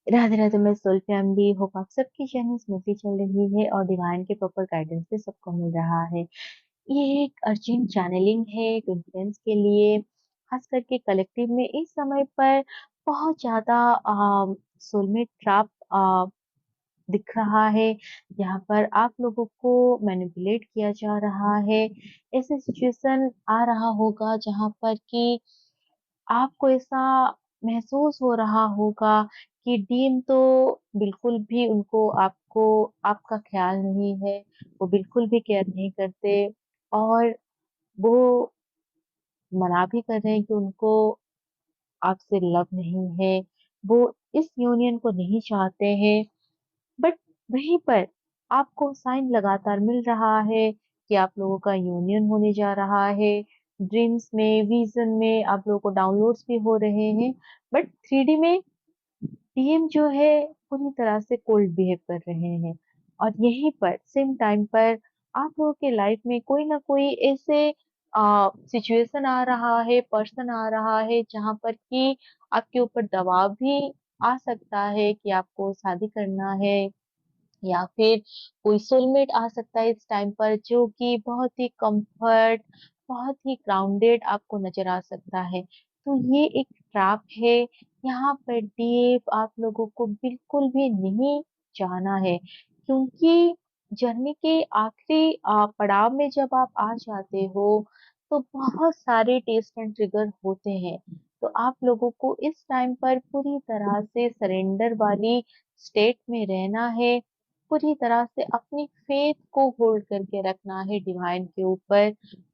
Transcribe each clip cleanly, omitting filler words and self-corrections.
राधे राधे, मैं सुल्फियम भी होप आप सबकी जर्नी स्मूथली चल रही है और डिवाइन के प्रॉपर गाइडेंस भी सबको मिल रहा है। ये एक अर्जेंट चैनलिंग है कॉन्फ्रेंस के लिए, खास करके कलेक्टिव में इस समय पर बहुत ज्यादा सोलमेट ट्रैप दिख रहा है। यहाँ पर आप लोगों को मैनिपुलेट किया जा रहा है। ऐसे सिचुएशन आ रहा होगा जहाँ पर कि आपको ऐसा महसूस हो रहा होगा कि डीन तो बिल्कुल भी उनको आपको आपका ख्याल नहीं है, वो बिल्कुल भी केयर नहीं करते और वो मना भी कर रहे हैं कि उनको आपसे लव नहीं है, वो इस यूनियन को नहीं चाहते हैं। बट वहीं पर आपको साइन लगातार मिल रहा है कि आप लोगों का यूनियन होने जा रहा है। ड्रीम्स में, विजन में आप लोगों को डाउनलोड्स भी हो रहे हैं। बट 3D में टीएम जो है पूरी तरह से कोल्ड बिहेव कर रहे हैं। और यहीं पर सेम टाइम पर आप लोगों के लाइफ में कोई ना कोई ऐसे सिचुएशन आ रहा है, पर्सन आ रहा है जहां पर कि आपके ऊपर दबाव भी आ सकता है कि आपको शादी करना है, या फिर कोई सोलमेट आ सकता है इस टाइम पर जो कि बहुत ही कंफर्ट, बहुत ही ग्राउंडेड आपको नजर आ सकता है। तो ये एक ट्रैप है। यहाँ पर डीप आप लोगों को बिल्कुल भी नहीं जाना है, क्योंकि जर्नी के आखिरी पड़ाव में जब आप आ जाते हो तो बहुत सारे टेस्ट एंड ट्रिगर होते हैं। तो आप लोगों को इस टाइम पर पूरी तरह से सरेंडर वाली स्टेट में रहना है, पूरी तरह से अपनी फेथ को होल्ड करके रखना है डिवाइन के ऊपर।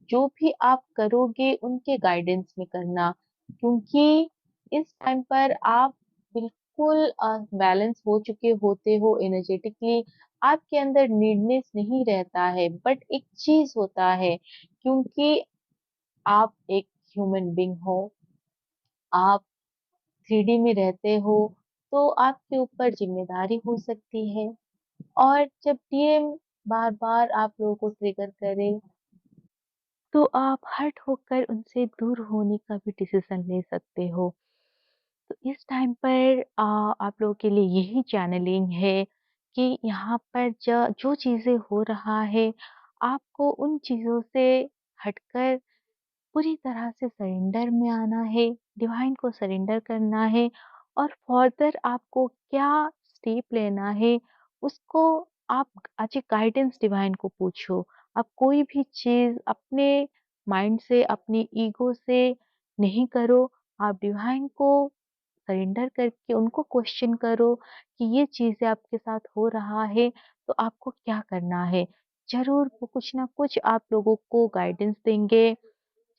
जो भी आप करोगे उनके गाइडेंस में करना, क्योंकि इस टाइम पर आप बिल्कुल बैलेंस हो चुके होते हो एनर्जेटिकली। आपके अंदर नीडनेस नहीं रहता है, बट एक चीज होता है, क्योंकि आप एक ह्यूमन बीइंग हो, आप 3D में रहते हो, तो आपके ऊपर जिम्मेदारी हो सकती है। और जब डीएम बार बार आप लोगों को ट्रिगर करे तो आप हर्ट होकर उनसे दूर होने का भी डिसीजन ले सकते हो। तो इस टाइम पर आप लोगों के लिए यही चैनलिंग है कि यहाँ पर जो चीजें हो रहा है, आपको उन चीजों से हटकर पूरी तरह से सरेंडर में आना है, डिवाइन को सरेंडर करना है। और फर्दर आपको क्या स्टेप लेना है, उसको आप आज गाइडेंस डिवाइन को पूछो। आप कोई भी चीज अपने माइंड से, अपनी ईगो से नहीं करो। आप डिवाइन को सरेंडर करके उनको क्वेश्चन करो कि ये चीजें आपके साथ हो रहा है, तो आपको क्या करना है। जरूर वो कुछ ना कुछ आप लोगों को गाइडेंस देंगे,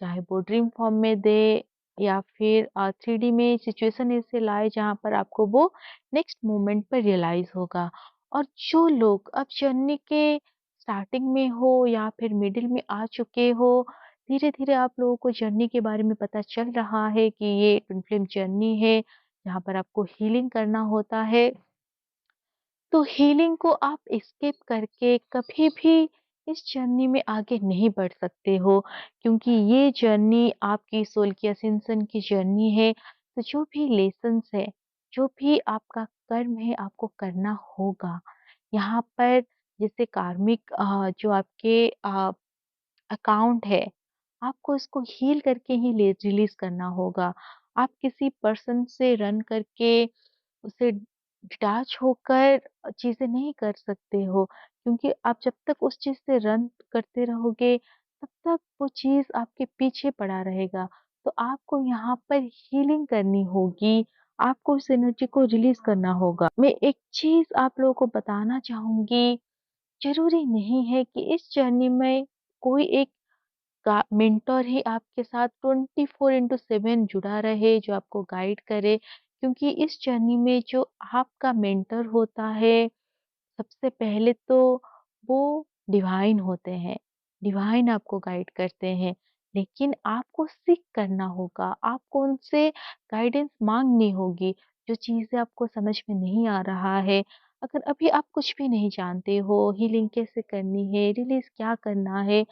चाहे वो ड्रीम फॉर्म में दे या फिर 3D में सिचुएशन ऐसे लाए जहां पर आपको वो नेक्स्ट मोमेंट पर रियलाइज होगा। और जो लोग अब जर्नी के स्टार्टिंग में हो या फिर मिडिल में आ चुके हो, धीरे धीरे आप लोगों को जर्नी के बारे में पता चल रहा है कि ये ट्विन फ्लेम जर्नी है जहाँ पर आपको हीलिंग करना होता है। तो हीलिंग को आप एस्केप करके कभी भी इस जर्नी में आगे नहीं बढ़ सकते हो, क्योंकि ये जर्नी आपकी सोल की असेंशन की जर्नी है। तो जो भी लेसन्स है, जो भी आपका कर्म है, आपको करना होगा। यहाँ पर जैसे कार्मिक जो आपके अकाउंट है, आपको इसको हील करके ही रिलीज करना होगा। आप किसी पर्सन से रन करके, उसे डिटैच होकर चीजें नहीं कर सकते हो, क्योंकि आप जब तक उस चीज से रन करते रहोगे तब तक वो चीज आपके पीछे पड़ा रहेगा। तो आपको यहाँ पर हीलिंग करनी होगी, आपको उस एनर्जी को रिलीज करना होगा। मैं एक चीज आप लोगों को बताना चाहूंगी, जरूरी नहीं है कि इस जर्नी में कोई एक का मेंटर ही आपके साथ 24/7 जुड़ा रहे, जो आपको गाइड करे। क्योंकि इस जर्नी में जो आपका मेंटर होता है, सबसे पहले तो वो डिवाइन होते हैं। डिवाइन आपको गाइड करते हैं, लेकिन आपको सीख करना होगा, आपको उनसे गाइडेंस मांगनी होगी। जो चीजें आपको समझ में नहीं आ रहा है, अगर अभी आप कुछ भी नहीं जानते हो, हीलिंग कैसे करनी है, रिलीज क्या करना है,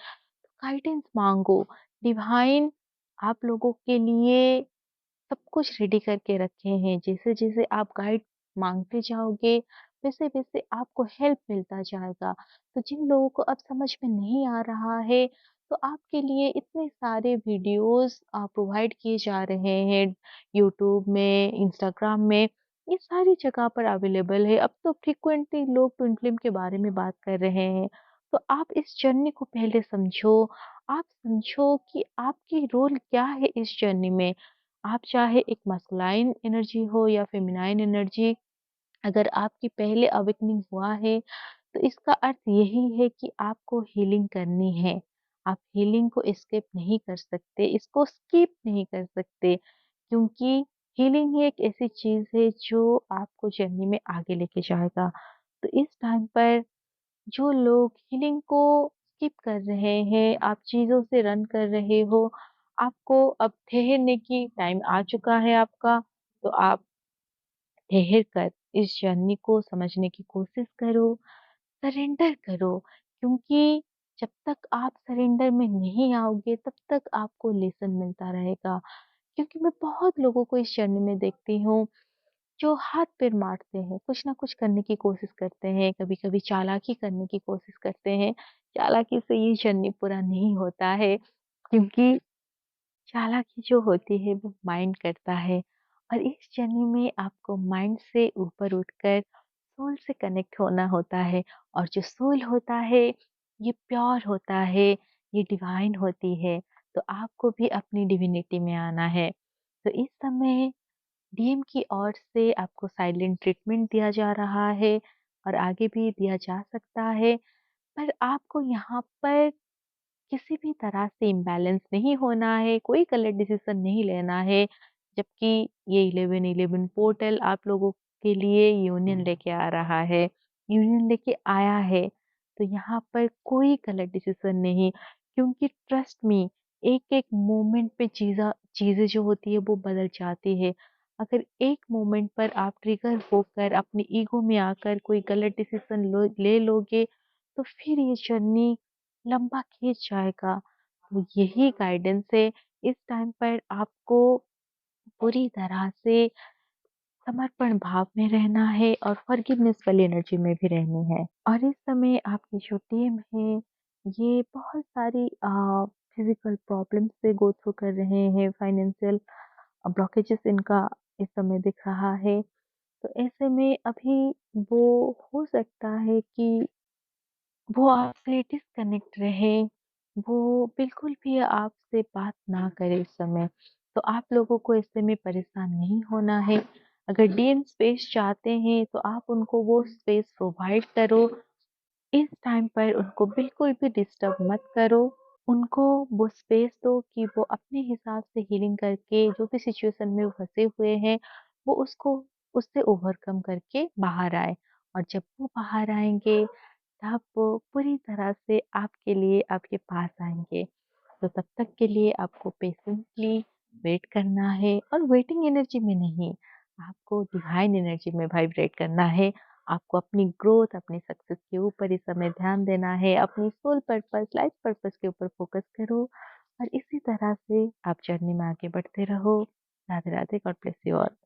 गाइडेंस मांगो। डिवाइन आप लोगों के लिए सब कुछ रेडी करके रखे हैं। जैसे जैसे आप गाइड माँगते जाओगे, वैसे-वैसे आपको हेल्प मिलता जाएगा। तो जिन लोगों को अब समझ में नहीं आ रहा है, तो आपके लिए इतने सारे वीडियोज़ प्रोवाइड किए जा रहे हैं यूट्यूब में, इंस्टाग्राम में, ये सारी जगह पर अवेलेबल है। अब तो फ्रीक्वेंटली लोग ट्विन फ्लेम के बारे में बात कर रहे हैं। तो आप इस जर्नी को पहले समझो। आप समझो कि आपकी रोल क्या है इस जर्नी में। आप चाहे एक मस्कुलाइन एनर्जी हो या फेमिनाइन एनर्जी, अगर आपकी पहले अवेकनिंग हुआ है, तो इसका अर्थ यही है कि आपको हीलिंग करनी है। आप हीलिंग को एस्केप नहीं कर सकते, इसको स्किप नहीं कर सकते, क्योंकि हीलिंग ही एक ऐसी चीज़ है जो आपको जर्नी में आगे लेके जाएगा। तो इस टाइम पर जो लोग हीलिंग को स्किप कर रहे हैं, आप चीज़ों से रन कर रहे हो, आपको अब ठहरने की टाइम आ चुका है आपका, तो आप ठहर कर इस जर्नी को समझने की कोशिश करो, सरेंडर करो, क्योंकि जब तक आप सरेंडर में नहीं आओगे, तब तक आपको लेसन मिलता रहेगा। क्योंकि मैं बहुत लोगों को इस जर्नी में देखती हूँ, जो हाथ-पैर मारते हैं, कुछ ना कुछ करने की कोशिश करते हैं, कभी-कभी चालाकी करने की कोशिश करते हैं। चालाकी से ये जर्नी पूरा नहीं होता है, क्योंकि चालाकी जो होती है वो माइंड करता है, और इस जर्नी में आपको माइंड से ऊपर उठकर सोल से कनेक्ट होना होता है, और जो सोल होता है ये प्योर होता है, ये डिवाइन होती है। तो आपको भी अपनी डिविनिटी में आना है। तो इस समय डीएम की ओर से आपको साइलेंट ट्रीटमेंट दिया जा रहा है, और आगे भी दिया जा सकता है, पर आपको यहाँ पर किसी भी तरह से इम्बैलेंस नहीं होना है, कोई गलत डिसीज़न नहीं लेना है, जबकि ये 11-11 पोर्टल आप लोगों के लिए यूनियन लेके आ रहा है, यूनियन लेके आया है। तो यहाँ पर कोई गलत डिसीज़न नहीं, क्योंकि ट्रस्ट मी, एक-एक मोमेंट पे चीज़ें जो होती है वो बदल जाती है। अगर एक मोमेंट पर आप ट्रिगर होकर अपनी ईगो में आकर कोई गलत डिसीज़न ले लोगे, तो फिर ये जर्नी लंबा खींच जाएगा। तो यही गाइडेंस है, इस टाइम पर आपको पूरी तरह से समर्पण भाव में रहना है, और फॉरगिवनेस वाली एनर्जी में भी रहनी है। और इस समय आपकी जो टीम है, ये बहुत सारी फिज़िकल प्रॉब्लम से गो थ्रू कर रहे हैं, फाइनेंशियल ब्लॉकेजेस इनका इस समय दिख रहा है। तो ऐसे में अभी वो हो सकता है कि वो आपसे डिस्कनेक्ट रहे, वो बिल्कुल भी आपसे बात ना करे इस समय। तो आप लोगों को ऐसे में परेशान नहीं होना है। अगर डीएम स्पेस चाहते हैं, तो आप उनको वो स्पेस प्रोवाइड करो। इस टाइम पर उनको बिल्कुल भी डिस्टर्ब मत करो। उनको वो स्पेस दो कि वो अपने हिसाब से हीलिंग करके जो भी सिचुएशन में वो फँसे हुए हैं, वो उसको उससे ओवरकम करके बाहर आए। और जब वो बाहर आएँगे, तब वो पूरी तरह से आपके लिए आपके पास आएँगे। तो तब तक के लिए आपको पेशेंटली वेट करना है, और वेटिंग एनर्जी में नहीं, आपको डिवाइन एनर्जी में वाइब्रेट करना है। आपको अपनी ग्रोथ, अपनी सक्सेस के ऊपर इस समय ध्यान देना है, अपनी सोल पर्पस, लाइफ पर्पस के ऊपर फोकस करो, और इसी तरह से आप जर्नी में आगे बढ़ते रहो। Radhe Radhe, God bless you all.